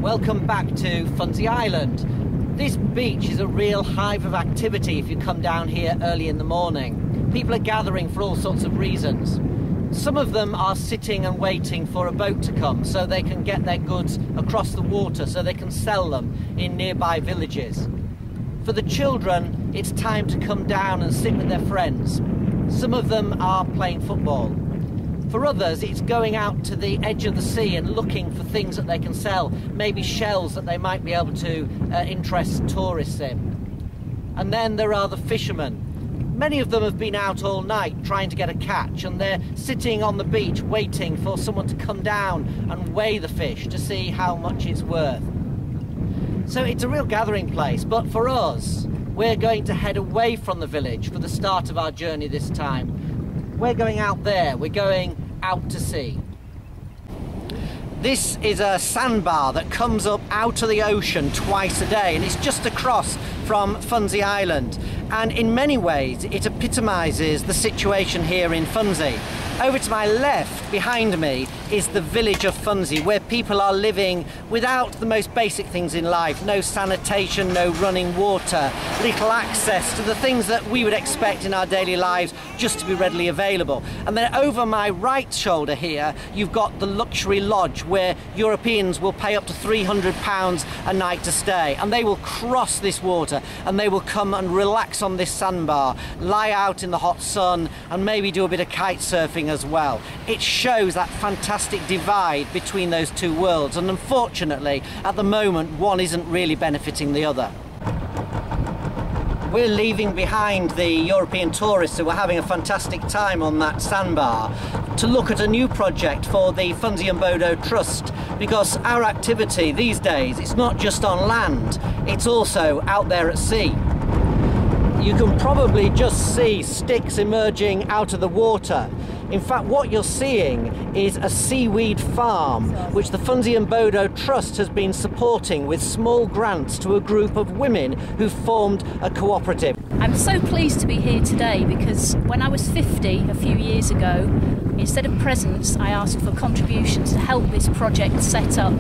Welcome back to Funzi Island. This beach is a real hive of activity if you come down here early in the morning. People are gathering for all sorts of reasons. Some of them are sitting and waiting for a boat to come so they can get their goods across the water so they can sell them in nearby villages. For the children, it's time to come down and sit with their friends. Some of them are playing football. For others, it's going out to the edge of the sea and looking for things that they can sell, maybe shells that they might be able to interest tourists in. And then there are the fishermen. Many of them have been out all night trying to get a catch, and they're sitting on the beach waiting for someone to come down and weigh the fish to see how much it's worth. So it's a real gathering place, but for us, we're going to head away from the village for the start of our journey this time. We're going out there, we're going out to sea. This is a sandbar that comes up out of the ocean twice a day, and it's just across from Funzi Island. And in many ways, it epitomises the situation here in Funzi. Over to my left, behind me, is the village of Funzi, where people are living without the most basic things in life. No sanitation, no running water, little access to the things that we would expect in our daily lives just to be readily available. And then over my right shoulder here, you've got the luxury lodge where Europeans will pay up to £300 a night to stay. And they will cross this water and they will come and relax on this sandbar, lie out in the hot sun and maybe do a bit of kite surfing as well. It shows that fantastic divide between those two worlds, and unfortunately at the moment one isn't really benefiting the other. We're leaving behind the European tourists who are having a fantastic time on that sandbar to look at a new project for the Funzi Bodo Trust, because our activity these days, it's not just on land, it's also out there at sea. You can probably just see sticks emerging out of the water. In fact, what you're seeing is a seaweed farm which the Funzi Bodo Trust has been supporting with small grants to a group of women who formed a cooperative. I'm so pleased to be here today because when I was 50 a few years ago, instead of presents, I asked for contributions to help this project set up.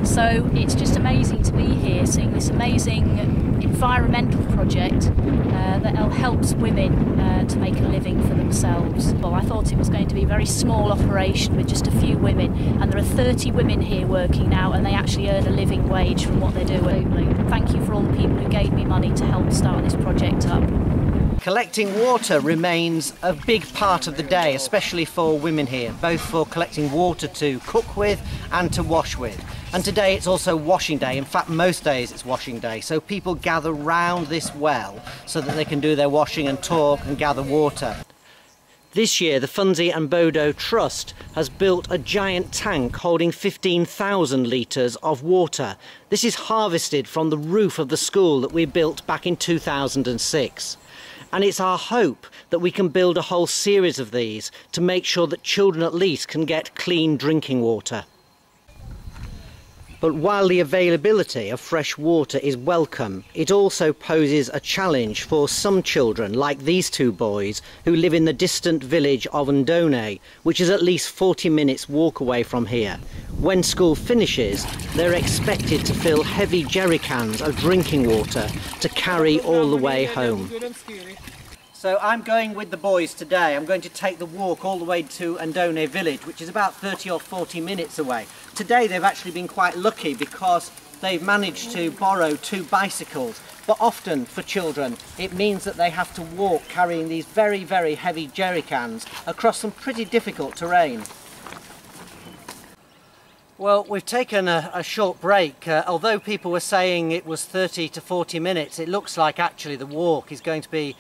So it's just amazing to be here, seeing this amazing environmental project that helps women to make a living for themselves. Well, I thought it was going to be a very small operation with just a few women, and there are 30 women here working now, and they actually earn a living wage from what they're doing. Thank you for all the people who gave me money to help start this project up. Collecting water remains a big part of the day, especially for women here, both for collecting water to cook with and to wash with. And today it's also washing day. In fact, most days it's washing day. So people gather round this well so that they can do their washing and talk and gather water. This year, the Funzi Bodo Trust has built a giant tank holding 15,000 litres of water. This is harvested from the roof of the school that we built back in 2006. And it's our hope that we can build a whole series of these to make sure that children at least can get clean drinking water. But while the availability of fresh water is welcome, it also poses a challenge for some children, like these two boys who live in the distant village of Ndone, which is at least 40 minutes walk away from here. When school finishes, they're expected to fill heavy jerry cans of drinking water to carry all the way home. So I'm going with the boys today. I'm going to take the walk all the way to Ndone village, which is about 30 or 40 minutes away. Today they've actually been quite lucky because they've managed to borrow 2 bicycles. But often for children it means that they have to walk carrying these very, very heavy jerry cans across some pretty difficult terrain. Well, we've taken a short break. Although people were saying it was 30 to 40 minutes, it looks like actually the walk is going to be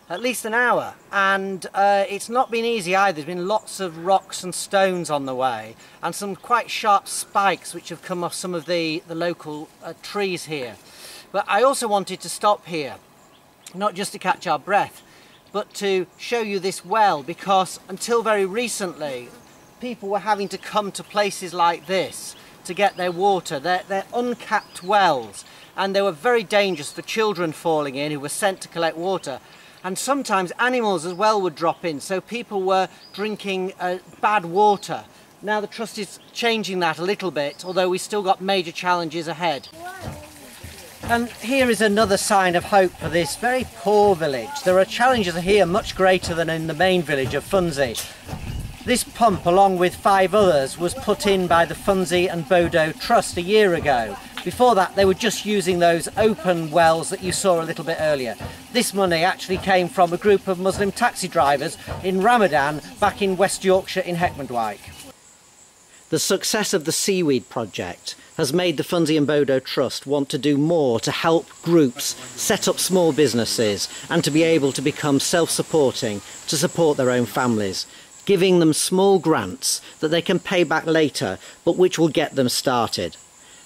at least an hour, and it's not been easy either. There's been lots of rocks and stones on the way and some quite sharp spikes which have come off some of the local trees here. But I also wanted to stop here, not just to catch our breath, but to show you this well, because until very recently people were having to come to places like this to get their water. They're uncapped wells, and they were very dangerous for children falling in who were sent to collect water. And sometimes animals as well would drop in, so people were drinking bad water. Now the Trust is changing that a little bit, although we've still got major challenges ahead. And here is another sign of hope for this very poor village. There are challenges here much greater than in the main village of Funzi. This pump, along with 5 others, was put in by the Funzi and Bodo Trust a year ago. Before that, they were just using those open wells that you saw a little bit earlier. This money actually came from a group of Muslim taxi drivers in Ramadan back in West Yorkshire in Heckmondwike. The success of the seaweed project has made the Funzi and Bodo Trust want to do more to help groups set up small businesses and to be able to become self-supporting to support their own families, giving them small grants that they can pay back later but which will get them started.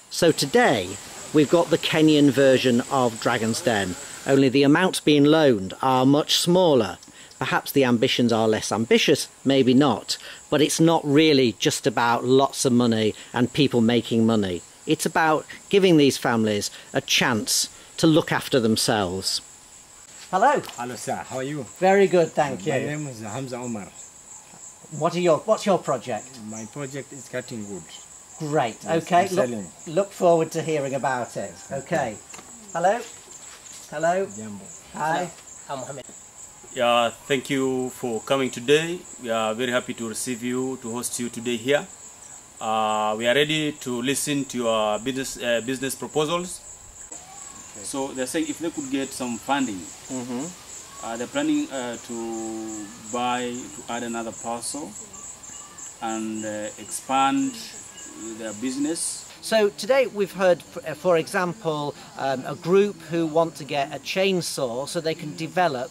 So today we've got the Kenyan version of Dragon's Den, only the amounts being loaned are much smaller. Perhaps the ambitions are less ambitious, maybe not, but it's not really just about lots of money and people making money. It's about giving these families a chance to look after themselves. Hello. Hello sir, how are you? Very good, thank you. My name is Hamza Omar. What's your project? My project is cutting wood. Great, Yes, okay, look forward to hearing about it. Okay. Hello. Hello. Jambo. Hi. I'm Mohammed. Yeah, thank you for coming today. We are very happy to receive you, to host you today here. We are ready to listen to your business proposals. Okay. So they're saying if they could get some funding, they're planning to add another parcel and expand their business. So today we've heard, for example, a group who want to get a chainsaw so they can develop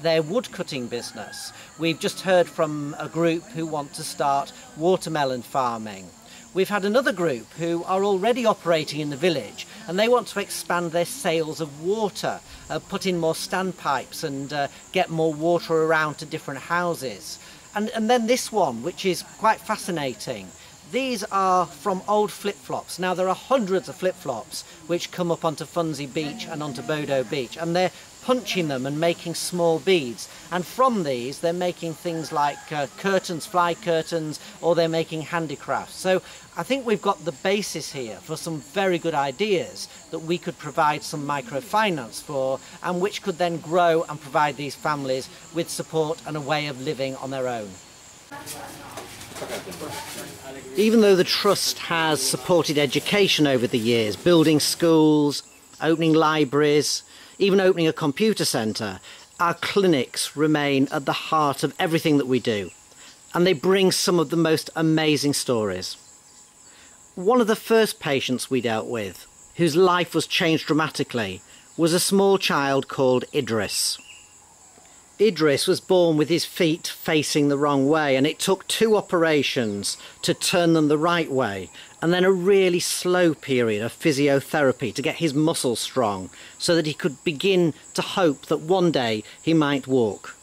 their wood cutting business. We've just heard from a group who want to start watermelon farming. We've had another group who are already operating in the village and they want to expand their sales of water, put in more standpipes and get more water around to different houses. And then this one, which is quite fascinating. These are from old flip-flops. Now there are hundreds of flip-flops which come up onto Funzi Beach and onto Bodo Beach, and they're punching them and making small beads, and from these they're making things like curtains, fly curtains, or they're making handicrafts. So I think we've got the basis here for some very good ideas that we could provide some microfinance for, and which could then grow and provide these families with support and a way of living on their own. Even though the Trust has supported education over the years, building schools, opening libraries, even opening a computer centre, our clinics remain at the heart of everything that we do, and they bring some of the most amazing stories. One of the first patients we dealt with, whose life was changed dramatically, was a small child called Idris. Idris was born with his feet facing the wrong way, and it took 2 operations to turn them the right way, and then a really slow period of physiotherapy to get his muscles strong so that he could begin to hope that one day he might walk.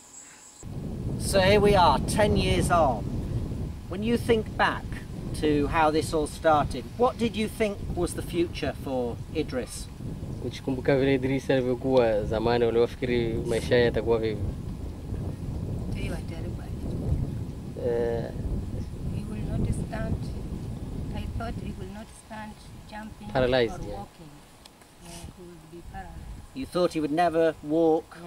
So here we are, 10 years on. When you think back to how this all started, what did you think was the future for Idris? Ukikumbuka vile Idris alivyokuwa zamani, waliwafikiri maisha yake yatakuwa vipi? He will not stand. I thought he will not stand jumping Paralyzed, or yeah. walking. He would be paralyzed. You thought he would never walk,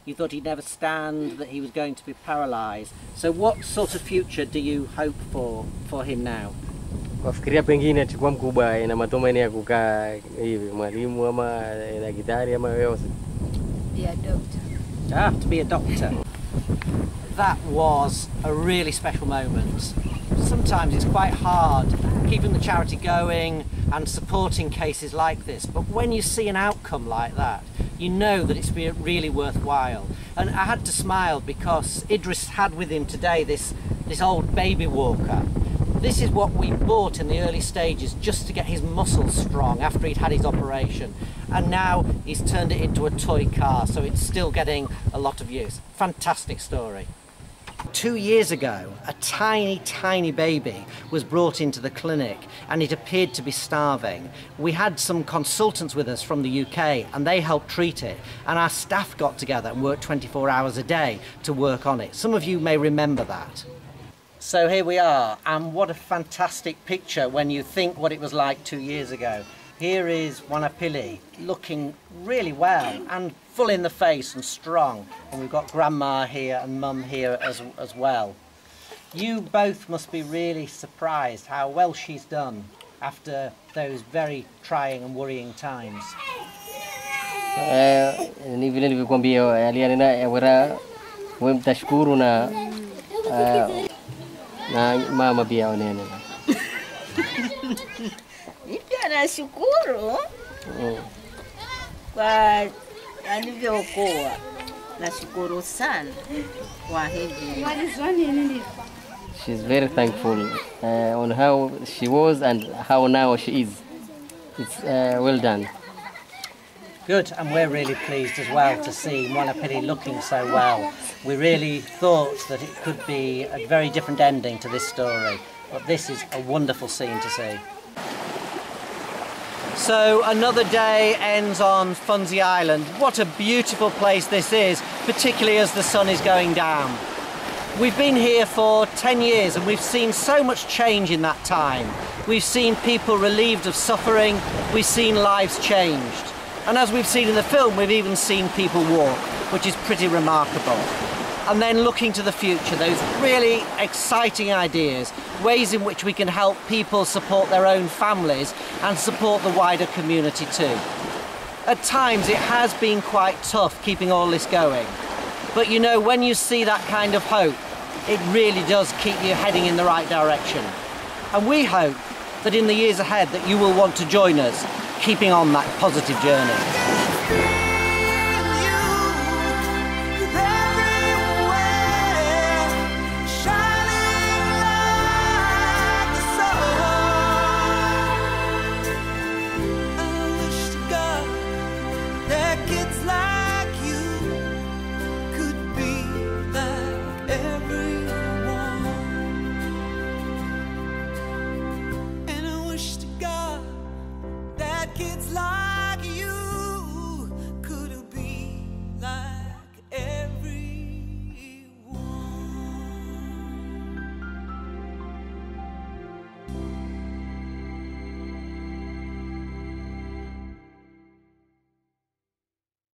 you thought he'd never stand, that he was going to be paralysed. So what sort of future do you hope for him now? Wafikiria pengine atakuwa mkubwa, ina matumaini ya kukaa hivi mwalimu ama daktari ama yoyote. Be a doctor. To be a doctor. That was a really special moment. Sometimes it's quite hard keeping the charity going and supporting cases like this, but when you see an outcome like that, you know that it's really worthwhile. And I had to smile because Idris had with him today this old baby walker. This is what we bought in the early stages just to get his muscles strong after he'd had his operation. And now he's turned it into a toy car, so it's still getting a lot of use. Fantastic story. 2 years ago, a tiny baby was brought into the clinic and it appeared to be starving. We had some consultants with us from the UK and they helped treat it, and our staff got together and worked 24 hours a day to work on it. Some of you may remember that. So here we are, and what a fantastic picture when you think what it was like 2 years ago. Here is Wanapili looking really well and full in the face and strong. And we've got Grandma here and Mum here as well. You both must be really surprised how well she's done after those very trying and worrying times. Ni vile nilivyokuambia alianena wera wewe mtashukuru na mama pia onene. Pia nashukuru kwa alivyookoa. Nashukuru sana kwa hivi. She's very thankful on how she was and how now she is. It's well done. Good, and we're really pleased as well to see Wanapili looking so well. We really thought that it could be a very different ending to this story, but this is a wonderful scene to see. So another day ends on Funzi Island. What a beautiful place this is, particularly as the sun is going down. We've been here for 10 years and we've seen so much change in that time. We've seen people relieved of suffering, we've seen lives changed. And as we've seen in the film, we've even seen people walk, which is pretty remarkable. And then looking to the future, those really exciting ideas, ways in which we can help people support their own families and support the wider community too. At times it has been quite tough keeping all this going. But you know, when you see that kind of hope, it really does keep you heading in the right direction. And we hope that in the years ahead that you will want to join us, keeping on that positive journey. Kids like